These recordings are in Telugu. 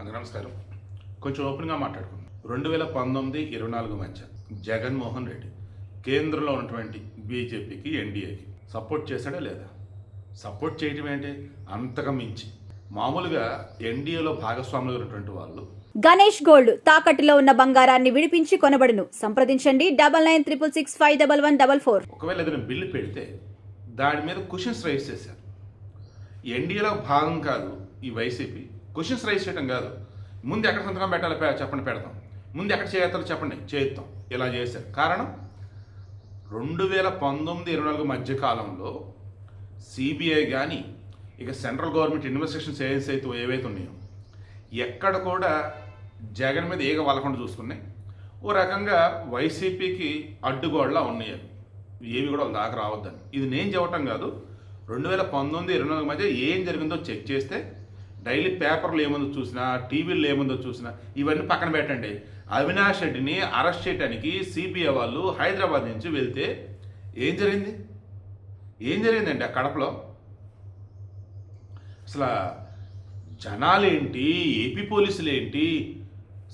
అందరూ నమస్కారం. కొంచెం ఓపెన్గా మాట్లాడుకుందాం. 2019-24 మధ్య జగన్మోహన్ రెడ్డి కేంద్రంలో ఉన్నటువంటి బీజేపీకి, ఎన్డీఏకి సపోర్ట్ చేశాడా లేదా? సపోర్ట్ చేయటం ఏంటి? అంతగా మించి మామూలుగా ఎన్డీఏలో భాగస్వాములు ఉన్నటువంటి వాళ్ళు గణేష్ గోల్డ్ తాకట్టులో ఉన్న బంగారాన్ని విడిపించి కొనబడును. సంప్రదించండి 9966651144. ఒకవేళ ఏదైనా బిల్లు పెడితే దాని మీద క్వశ్చన్స్ రైజ్ చేశారు. ఎన్డీఏలో భాగం కాదు ఈ వైసీపీ. క్వశ్చన్స్ రైజ్ చేయడం కాదు, ముందు ఎక్కడ సంతకం పెట్టాలో చెప్పండి, పెడతాం, ముందు ఎక్కడ చేస్తారో చెప్పండి, చేయిస్తాం, ఇలా చేశారు. కారణం 2019-24 మధ్య కాలంలో సిబిఐ కానీ ఇక సెంట్రల్ గవర్నమెంట్ ఇన్వెస్టిగేషన్స్ ఏవైతే ఉన్నాయో ఎక్కడ కూడా జగన్ మీద ఏగ వాళ్ళకుండా చూసుకున్నాయి. ఓ రకంగా వైసీపీకి అడ్డుగోడలా ఉన్నాయి. ఏవి కూడా వాళ్ళ దాకా రావద్దని. ఇది నేను చెప్పటం కాదు. 2019-24 మధ్య ఏం జరిగిందో చెక్ చేస్తే డైలీ పేపర్లు ఏముందో చూసినా, టీవీల్లో ఏముందో చూసినా ఇవన్నీ పక్కన పెట్టండి. అవినాష్ రెడ్డిని అరెస్ట్ చేయడానికి సిబిఐ వాళ్ళు హైదరాబాద్ నుంచి వెళ్తే ఏం జరిగిందండి ఆ కడపలో? అసలు జనాలేంటి, ఏపీ పోలీసులు ఏంటి,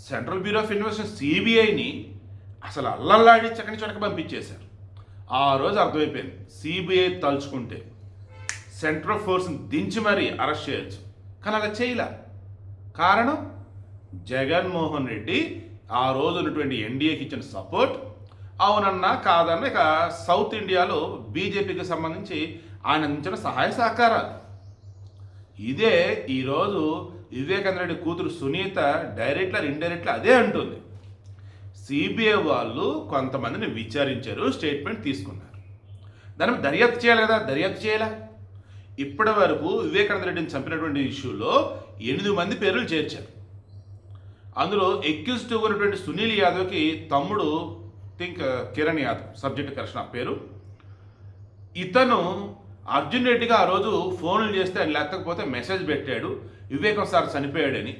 సెంట్రల్ బ్యూరో ఆఫ్ ఇన్వెస్టిగేషన్ సిబిఐని అసలు అల్లల్లాడి చక్కని చొనక పంపించేశారు. ఆ రోజు అర్థమైపోయింది, సిబిఐ తలుచుకుంటే సెంట్రల్ ఫోర్స్ని దించి మరీ అరెస్ట్ చేయొచ్చు. కానీ అలా చేయలే. కారణం జగన్మోహన్ రెడ్డి ఆ రోజు ఉన్నటువంటి ఎన్డీఏకి ఇచ్చిన సపోర్ట్, అవునన్నా కాదన్నా ఇక సౌత్ ఇండియాలో బీజేపీకి సంబంధించి ఆయన అందించిన సహాయ సహకారాలు. ఇదే ఈరోజు వివేకానంద రెడ్డి కూతురు సునీత డైరెక్ట్లర్ ఇండైరెక్ట్లీ అదే అంటుంది. సిబిఐ వాళ్ళు కొంతమందిని విచారించారు, స్టేట్మెంట్ తీసుకున్నారు. దాని మీద దర్యాప్తు చేయాలి కదా, దర్యాప్తు చేయాలా? ఇప్పటి వరకు వివేకానంద రెడ్డిని చంపినటువంటి ఇష్యూలో 8 మంది పేర్లు చేర్చారు. అందులో ఎక్యూజ్డ్ ఉన్నటువంటి సునీల్ యాదవ్కి తమ్ముడు కిరణ్ యాదవ్, సబ్జెక్ట్ కరెక్షన్ ఆ పేరు. ఇతను అర్జున్ రెడ్డిగా ఆ రోజు ఫోన్లు చేస్తే ఆయన లేకపోతే మెసేజ్ పెట్టాడు, వివేకం సార్ చనిపోయాడని.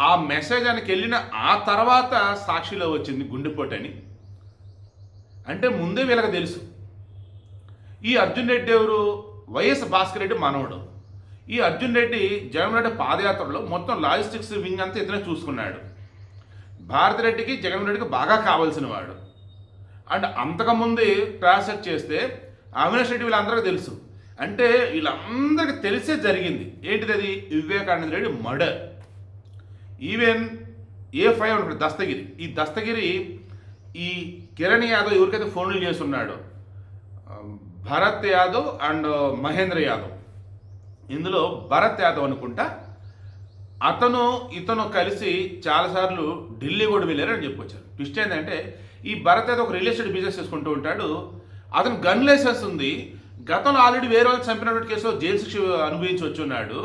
ఆ మెసేజ్ ఆయనకి వెళ్ళిన ఆ తర్వాత సాక్షిలో వచ్చింది గుండెపోటు అని. అంటే ముందే వీళ్ళకి తెలుసు. ఈ అర్జున్ రెడ్డి ఎవరు? వైఎస్ భాస్కర్ రెడ్డి మనవడు. ఈ అర్జున్ రెడ్డి జగన్ రెడ్డి పాదయాత్రలో మొత్తం లాజిస్టిక్స్ వింగ్ అంతా ఇతనే చూసుకున్నాడు. భారతిరెడ్డికి జగన్ రెడ్డికి బాగా కావాల్సిన వాడు. అండ్ అంతకుముందు ట్రాన్సాక్ట్ చేస్తే అవినాష్ రెడ్డి వీళ్ళందరికీ తెలుసు. అంటే వీళ్ళందరికీ తెలిసే జరిగింది. ఏంటిది అది? Vivekananda Reddy murder. Even A5 ఉంటుంది దస్తగిరి. ఈ దస్తగిరి ఈ కిరణ్ యాదవ్ ఎవరికైతే ఫోన్లు చేస్తున్నాడో, భరత్ యాదవ్ అండ్ మహేంద్ర యాదవ్, ఇందులో భరత్ యాదవ్ అనుకుంటా, ఇతను కలిసి చాలాసార్లు ఢిల్లీ కూడా వెళ్ళారని చెప్పొచ్చారు. ట్విస్ట్ ఏంటంటే ఈ భరత్ యాదవ్ ఒక రియల్ ఎస్టేట్ బిజినెస్ చేసుకుంటూ ఉంటాడు. అతను గన్ లైసెన్స్ ఉంది. గతంలో ఆల్రెడీ వేరే వాళ్ళు చంపినటువంటి కేసులో జైలు శిక్ష అనుభవించి వచ్చున్నాడు.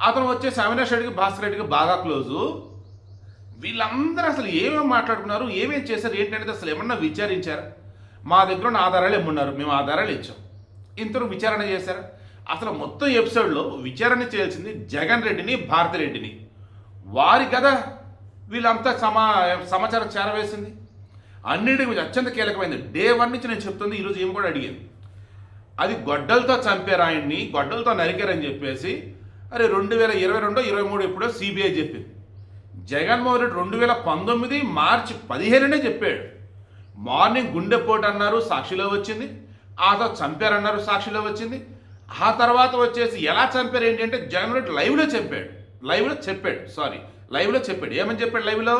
అతను వచ్చేసి అవినాష్ రెడ్డికి, భాస్కర్ రెడ్డికి బాగా క్లోజు. వీళ్ళందరూ అసలు ఏమేమి మాట్లాడుకున్నారు, ఏమేమి చేశారు ఏంటనేది అసలు ఏమన్నా విచారించారా? మా దగ్గర ఉన్న ఆధారాలు ఏమన్నారు, మేము ఆధారాలు ఇచ్చాం. ఇంతవరకు విచారణ చేశారా? అసలు మొత్తం ఎపిసోడ్లో విచారణ చేయాల్సింది జగన్ రెడ్డిని, భారతిరెడ్డిని. వారి కదా వీళ్ళంతా సమాచారం చేరవేసింది. అన్నిటికీ అత్యంత కీలకమైంది. డే 1 నుంచి నేను చెప్తుంది, ఈరోజు ఏం కూడా అడిగాను. అది గొడ్డలతో చంపారు ఆయన్ని, గొడ్డలతో నరికారని చెప్పేసి. అరే 2022-23 ఎప్పుడో సిబిఐ చెప్పింది. జగన్మోహన్ రెడ్డి 2019 మార్చి 15 చెప్పాడు. మార్నింగ్ గుండెపోటు అన్నారు, సాక్షిలో వచ్చింది. ఆ తర్వాత చంపారన్నారు, సాక్షిలో వచ్చింది. ఆ తర్వాత వచ్చేసి ఎలా చంపారు ఏంటి అంటే జగన్ రెడ్డి లైవ్లో చెప్పాడు. ఏమని చెప్పాడు లైవ్లో?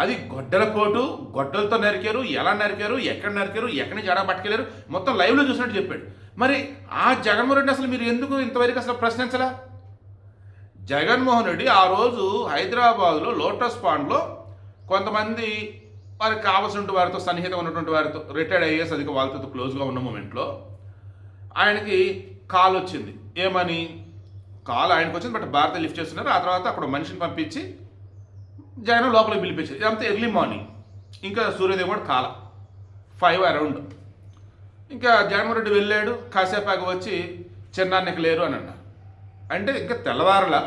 అది గొడ్డలతో నరికారు, ఎలా నరికారు, ఎక్కడ నరికారు, ఎక్కడి నుంచి ఎడ పట్టుకెళ్ళారు, మొత్తం లైవ్లో చూసినట్టు చెప్పాడు. మరి ఆ జగన్మోహన్ రెడ్డి అసలు మీరు ఎందుకు ఇంతవరకు అసలు ప్రశ్నించలా? జగన్మోహన్ రెడ్డి ఆ రోజు హైదరాబాద్లో లోటస్ పాండ్లో కొంతమంది వారికి కావాల్సిన వారితో, సన్నిహితంగా ఉన్నటువంటి వారితో, రిటైర్డ్ ఐఏఎస్ అధిక వాళ్ళతో క్లోజ్గా ఉన్న మూమెంట్లో ఆయనకి కాల్ వచ్చింది. ఏమని? కాల్ ఆయనకు వచ్చింది, బట్ భారత లిఫ్ట్ చేస్తున్నారు. ఆ తర్వాత అక్కడ మనిషిని పంపించి జగన్ లోపలికి పిలిపించారు. ఇదంతా ఎర్లీ మార్నింగ్. ఇంకా సూర్యోదయం కూడా 5 అరౌండ్. ఇంకా జగన్మోహన్ రెడ్డి వెళ్ళాడు. కాసేపాకి వచ్చి చిన్నాన్నకి లేరు అని అన్నారు. అంటే ఇంకా తెల్లవారలా.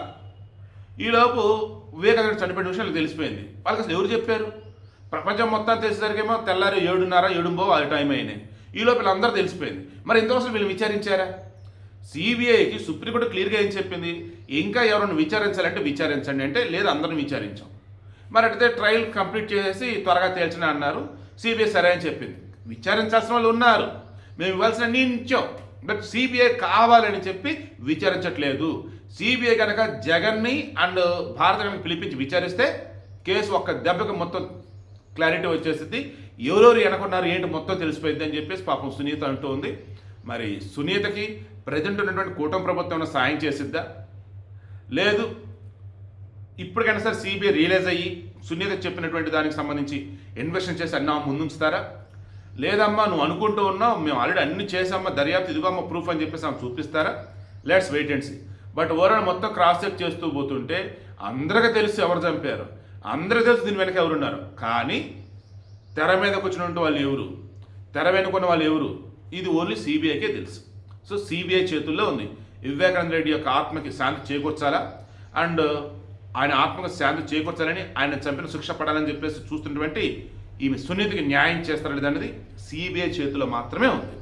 ఈలోపు వివేకానంద చనిపోయిన విషయాలు తెలిసిపోయింది. వాళ్ళకి అసలు ఎవరు చెప్పారు? ప్రపంచం మొత్తం తెలిసేసరికేమో తెల్లారి 7:30, 7:30 అది టైం అయినాయి. ఈలోపు వీళ్ళందరూ తెలిసిపోయింది. మరి ఇంతవరకు వీళ్ళు విచారించారా? సిబిఐకి సుప్రీంకోర్టు క్లియర్గా ఏం చెప్పింది, ఇంకా ఎవరైనా విచారించాలంటే విచారించండి అంటే, లేదు అందరిని విచారించాం. మరి అయితే ట్రయల్ కంప్లీట్ చేసేసి త్వరగా తేల్చని అన్నారు. సిబిఐ సరే అని చెప్పింది. విచారించాల్సిన వాళ్ళు ఉన్నారు, మేము ఇవ్వాల్సిన అన్ని ఇచ్చాం. బట్ సిబిఐ కావాలని చెప్పి విచారించట్లేదు. సిబిఐ కనుక జగన్ని అండ్ భారతని పిలిపించి విచారిస్తే కేసు ఒక్క దెబ్బకి మొత్తం క్లారిటీ వచ్చేసింది. ఎవరెవరు వెనకున్నారు ఏంటి మొత్తం తెలిసిపోయింది అని చెప్పేసి పాపం సునీత అంటూ ఉంది. మరి సునీతకి ప్రజెంట్ ఉన్నటువంటి కూటమి ప్రభుత్వం ఏమైనా సాయం చేసిద్దా, లేదు ఇప్పటికైనా సరే సిబిఐ రియలైజ్ అయ్యి సునీత చెప్పినటువంటి దానికి సంబంధించి ఇన్వెస్టిగేషన్ చేసి అన్నా ముందుంచుతారా, లేదమ్మా నువ్వు అనుకుంటూ ఉన్నావు మేము ఆల్రెడీ అన్ని చేసామా దర్యాప్తు ఇదిగోమ్మ ప్రూఫ్ అని చెప్పేసి ఆమె చూపిస్తారా, let's wait and see. But overall మొత్తం క్రాస్ చెక్ చేస్తూ పోతుంటే అందరికీ తెలుసు ఎవరు చంపారు, అందరికీ తెలుసు దీని వెనక ఎవరున్నారు. కానీ తెర మీదకి వచ్చినటువంటి వాళ్ళు ఎవరు, తెర వెనుకున్న వాళ్ళు ఎవరు, ఇది ఓన్లీ సిబిఐకే తెలుసు. సో సిబిఐ చేతుల్లో ఉంది. వివేకానంద రెడ్డి యొక్క ఆత్మకి శాంతి చేకూర్చాలా అండ్ ఆయన ఆత్మకు శాంతి చేకూర్చాలని, ఆయన చంపిన శిక్ష పడాలని చెప్పేసి చూస్తున్నటువంటి ఈమె సునీతకి న్యాయం చేస్తారనేది సిబిఐ చేతిలో మాత్రమే ఉంది.